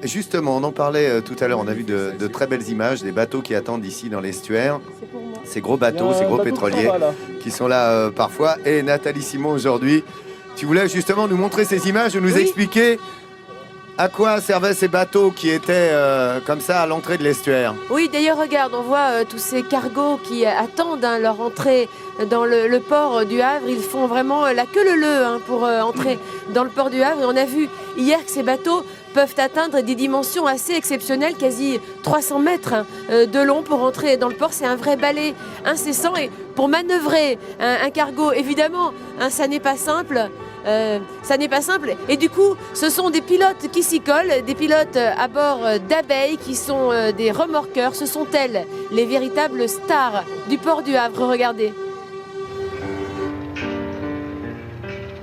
Justement, on en parlait tout à l'heure, on a vu de très belles images, des bateaux qui attendent ici dans l'estuaire. Ces gros bateaux, ces gros pétroliers qui sont là parfois. Et Nathalie Simon, aujourd'hui, tu voulais justement nous montrer ces images, nous expliquer à quoi servaient ces bateaux qui étaient comme ça à l'entrée de l'estuaire. Oui, d'ailleurs, regarde, on voit tous ces cargos qui attendent leur entrée dans le port du Havre. Ils font vraiment la queue leu pour entrer dans le port du Havre. Et on a vu hier que ces bateaux peuvent atteindre des dimensions assez exceptionnelles, quasi 300 mètres de long pour entrer dans le port. C'est un vrai balai incessant. Et pour manœuvrer un cargo, évidemment, ça n'est pas simple. Et du coup, ce sont des pilotes qui s'y collent, des pilotes à bord d'abeilles qui sont des remorqueurs. Ce sont elles, les véritables stars du port du Havre. Regardez.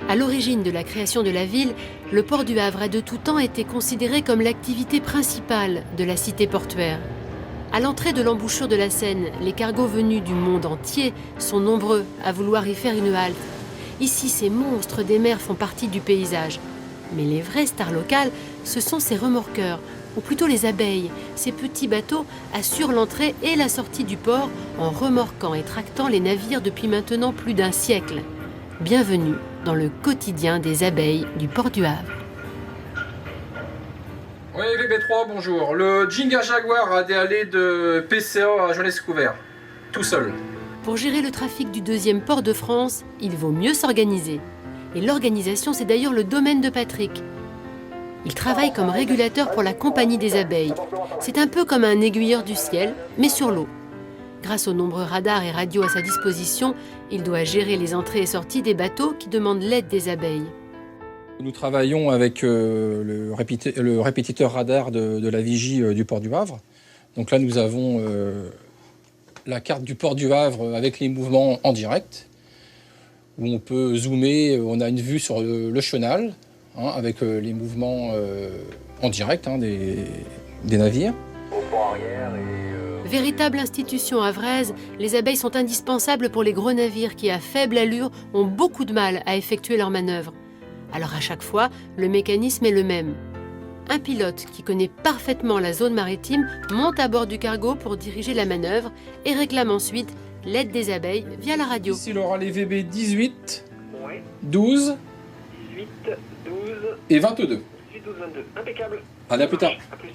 À l'origine de la création de la ville, le port du Havre a de tout temps été considéré comme l'activité principale de la cité portuaire. À l'entrée de l'embouchure de la Seine, les cargos venus du monde entier sont nombreux à vouloir y faire une halte. Ici, ces monstres des mers font partie du paysage. Mais les vraies stars locales, ce sont ces remorqueurs, ou plutôt les abeilles. Ces petits bateaux assurent l'entrée et la sortie du port en remorquant et tractant les navires depuis maintenant plus d'1 siècle. Bienvenue dans le quotidien des abeilles du port du Havre. Oui, VB3, bonjour. Le Jinga Jaguar a déhalé de PCA à Jonas-Couvert, tout seul. Pour gérer le trafic du 2e port de France, il vaut mieux s'organiser. Et l'organisation, c'est d'ailleurs le domaine de Patrick. Il travaille comme régulateur pour la Compagnie des abeilles. C'est un peu comme un aiguilleur du ciel, mais sur l'eau. Grâce aux nombreux radars et radios à sa disposition, il doit gérer les entrées et sorties des bateaux qui demandent l'aide des abeilles. Nous travaillons avec le répétiteur radar de la vigie du port du Havre. Donc là, nous avons la carte du port du Havre avec les mouvements en direct, où on peut zoomer, on a une vue sur le chenal, avec les mouvements en direct des navires. Au port arrière Véritable institution havraise, les abeilles sont indispensables pour les gros navires qui, à faible allure, ont beaucoup de mal à effectuer leurs manœuvres. Alors à chaque fois, le mécanisme est le même. Un pilote qui connaît parfaitement la zone maritime monte à bord du cargo pour diriger la manœuvre et réclame ensuite l'aide des abeilles via la radio. Ici, il aura les VB 18, 12, 18, 12 et 22. 18, 12, 22. Impeccable. Allez, à plus tard. À plus.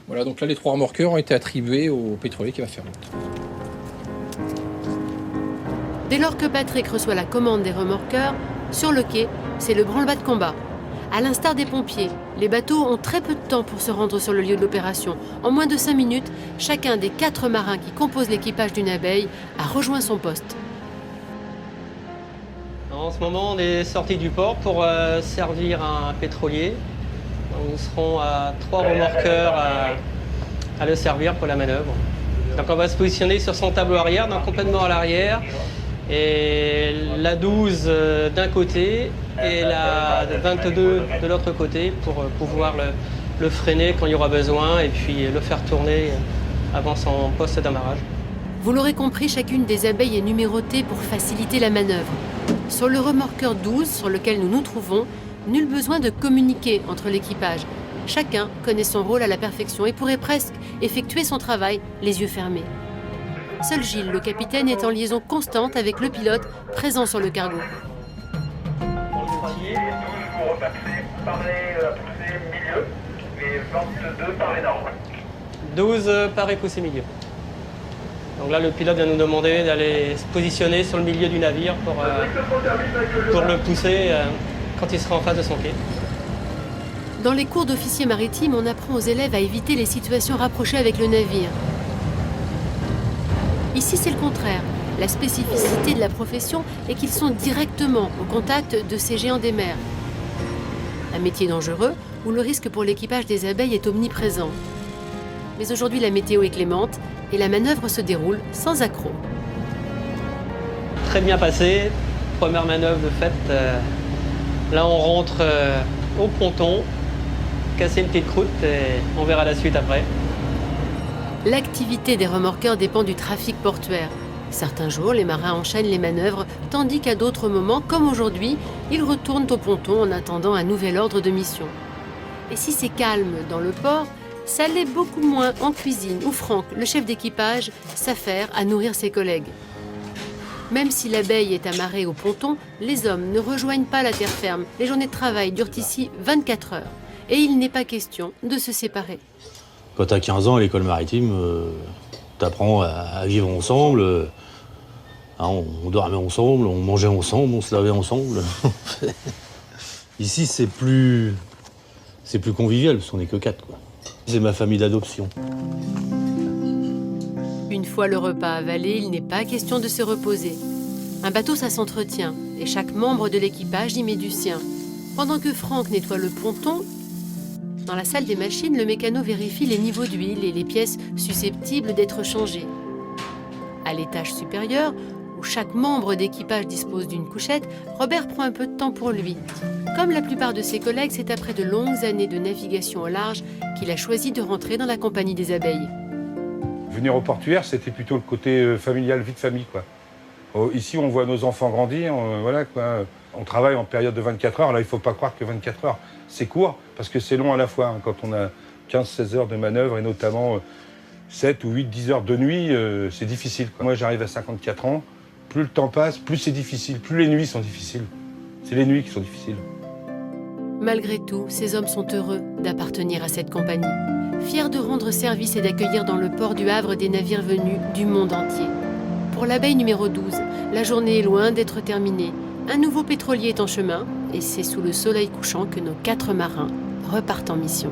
Voilà, donc là, les 3 remorqueurs ont été attribués au pétrolier qui va faire route. Dès lors que Patrick reçoit la commande des remorqueurs, sur le quai, c'est le branle-bas de combat. À l'instar des pompiers, les bateaux ont très peu de temps pour se rendre sur le lieu de l'opération. En moins de 5 minutes, chacun des 4 marins qui composent l'équipage d'une abeille a rejoint son poste. En ce moment, on est sorti du port pour servir un pétrolier. Nous serons à 3 remorqueurs à le servir pour la manœuvre. Donc on va se positionner sur son tableau arrière, donc complètement à l'arrière. Et la 12 d'un côté et la 22 de l'autre côté pour pouvoir le freiner quand il y aura besoin et puis le faire tourner avant son poste d'amarrage. Vous l'aurez compris, chacune des abeilles est numérotée pour faciliter la manœuvre. Sur le remorqueur 12 sur lequel nous nous trouvons, nul besoin de communiquer entre l'équipage. Chacun connaît son rôle à la perfection et pourrait presque effectuer son travail les yeux fermés. Seul Gilles, le capitaine, est en liaison constante avec le pilote présent sur le cargo. Vous repassez par les poussées milieu et 22 par les normes. 12 par poussée milieu. Donc là, le pilote vient nous demander d'aller se positionner sur le milieu du navire pour le pousser quand il sera en face de son quai. Dans les cours d'officiers maritimes, on apprend aux élèves à éviter les situations rapprochées avec le navire. Ici, c'est le contraire. La spécificité de la profession est qu'ils sont directement au contact de ces géants des mers. Un métier dangereux où le risque pour l'équipage des abeilles est omniprésent. Mais aujourd'hui, la météo est clémente et la manœuvre se déroule sans accroc. Très bien passé. Première manœuvre de fait. Là, on rentre au ponton, casser une petite croûte et on verra la suite après. L'activité des remorqueurs dépend du trafic portuaire. Certains jours, les marins enchaînent les manœuvres, tandis qu'à d'autres moments, comme aujourd'hui, ils retournent au ponton en attendant un nouvel ordre de mission. Et si c'est calme dans le port, ça l'est beaucoup moins en cuisine, où Franck, le chef d'équipage, s'affaire à nourrir ses collègues. Même si l'abeille est amarrée au ponton, les hommes ne rejoignent pas la terre ferme. Les journées de travail durent ici 24 heures. Et il n'est pas question de se séparer. Quand tu as 15 ans à l'école maritime, tu apprends à vivre ensemble. On dormait ensemble, on mangeait ensemble, on se lavait ensemble. Ici, c'est plus convivial, parce qu'on n'est que 4, quoi. C'est ma famille d'adoption. Une fois le repas avalé, il n'est pas question de se reposer. Un bateau, ça s'entretient, et chaque membre de l'équipage y met du sien. Pendant que Franck nettoie le ponton, dans la salle des machines, le mécano vérifie les niveaux d'huile et les pièces susceptibles d'être changées. À l'étage supérieur, où chaque membre d'équipage dispose d'une couchette, Robert prend un peu de temps pour lui. Comme la plupart de ses collègues, c'est après de longues années de navigation au large qu'il a choisi de rentrer dans la compagnie des abeilles. Venir au portuaire, c'était plutôt le côté familial, vie de famille, quoi. Ici, on voit nos enfants grandir, voilà, quoi. On travaille en période de 24 heures. Là, il ne faut pas croire que 24 heures, c'est court, parce que c'est long à la fois. Hein, quand on a 15-16 heures de manœuvre, et notamment 7 ou 8-10 heures de nuit, c'est difficile, quoi. Moi, j'arrive à 54 ans. Plus le temps passe, plus c'est difficile, plus les nuits sont difficiles. C'est les nuits qui sont difficiles. Malgré tout, ces hommes sont heureux d'appartenir à cette compagnie, fiers de rendre service et d'accueillir dans le port du Havre des navires venus du monde entier. Pour l'abeille numéro 12, la journée est loin d'être terminée. Un nouveau pétrolier est en chemin et c'est sous le soleil couchant que nos 4 marins repartent en mission.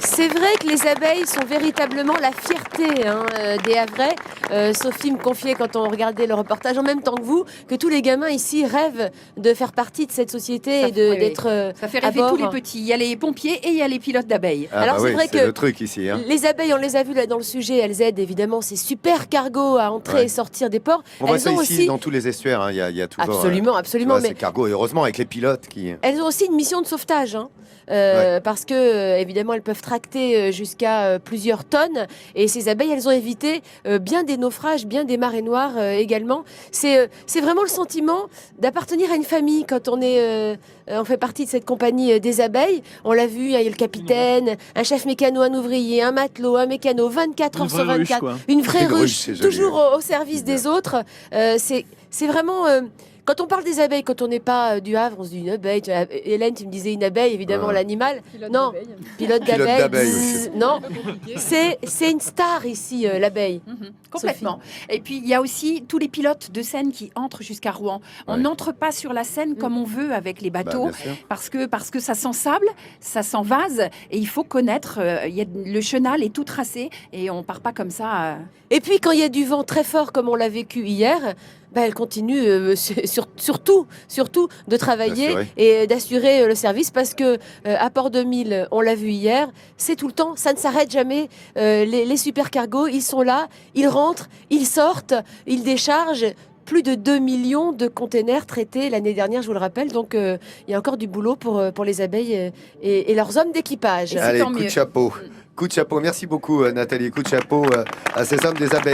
C'est vrai que les abeilles sont véritablement la fierté des Havrais. Sophie me confiait quand on regardait le reportage en même temps que vous, que tous les gamins ici rêvent de faire partie de cette société et d'être ça fait rêver tous les petits. Il y a les pompiers et il y a les pilotes d'abeilles. Alors c'est vrai que le truc ici. Les abeilles, on les a vues là dans le sujet, elles aident évidemment ces super cargos à entrer et sortir des ports. On voit ça ici dans tous les estuaires. Il y a toujours. Absolument. Ces cargos, heureusement, avec les pilotes qui. Elles ont aussi une mission de sauvetage. Parce que évidemment elles peuvent tracter jusqu'à plusieurs tonnes et ces abeilles elles ont évité bien des naufrages, bien des marées noires également. C'est vraiment le sentiment d'appartenir à une famille quand on fait partie de cette compagnie des abeilles. On l'a vu, il y a le capitaine, un chef mécano, un ouvrier, un matelot, un mécano, 24 heures sur 24, une vraie ruche, toujours au service des autres. C'est vraiment... Quand on parle des abeilles, quand on n'est pas du Havre, on se dit une abeille. Hélène, tu me disais une abeille, évidemment, l'animal. Non, pilote d'abeille. Non, c'est une star ici, l'abeille. Complètement. Sophie. Et puis, il y a aussi tous les pilotes de Seine qui entrent jusqu'à Rouen. On n'entre pas sur la Seine comme on veut avec les bateaux, parce que ça sent sable, ça sent vase, et il faut connaître. Le chenal est tout tracé, et on part pas comme ça. Et puis, quand il y a du vent très fort, comme on l'a vécu hier, elle continue surtout de travailler et d'assurer le service parce que à Port-de-Mille, on l'a vu hier, c'est tout le temps, ça ne s'arrête jamais. Les supercargos, ils sont là, ils rentrent, ils sortent, ils déchargent. Plus de 2 millions de containers traités l'année dernière, je vous le rappelle. Donc, il y a encore du boulot pour les abeilles et leurs hommes d'équipage. Allez, coup de chapeau. Coup de chapeau. Merci beaucoup, Nathalie. Coup de chapeau à ces hommes des abeilles.